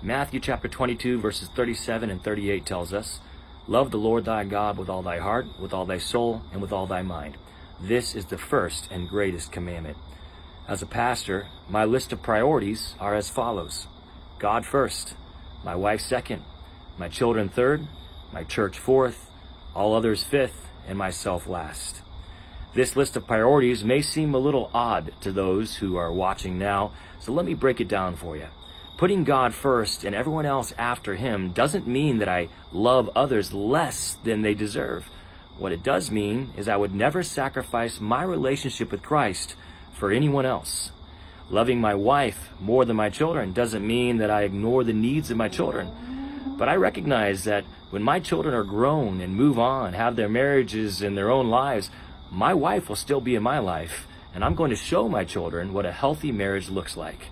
Matthew chapter 22 verses 37 and 38 tells us, "Love the Lord thy God with all thy heart, with all thy soul, and with all thy mind. This is the first and greatest commandment." As a pastor, my list of priorities are as follows: God first, my wife second, my children third, my church fourth, all others fifth, and myself last. This list of priorities may seem a little odd to those who are watching now, so let me break it down for you. Putting God first and everyone else after him doesn't mean that I love others less than they deserve. What it does mean is I would never sacrifice my relationship with Christ for anyone else. Loving my wife more than my children doesn't mean that I ignore the needs of my children. But I recognize that when my children are grown and move on, have their marriages and their own lives, my wife will still be in my life, and I'm going to show my children what a healthy marriage looks like.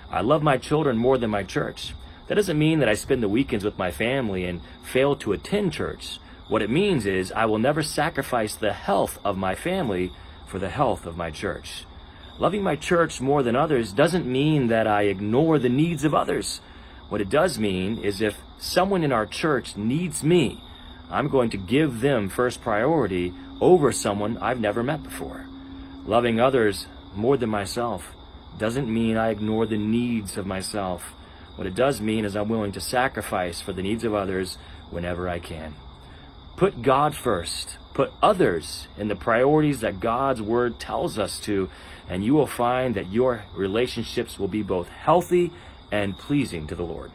I love my children more than my church. That doesn't mean that I spend the weekends with my family and fail to attend church. What it means is I will never sacrifice the health of my family for the health of my church. Loving my church more than others doesn't mean that I ignore the needs of others. What it does mean is if someone in our church needs me, I'm going to give them first priority over someone I've never met before. Loving others more than myself doesn't mean I ignore the needs of myself. What it does mean is I'm willing to sacrifice for the needs of others whenever I can. Put God first. Put others in the priorities that God's word tells us to, and you will find that your relationships will be both healthy and pleasing to the Lord.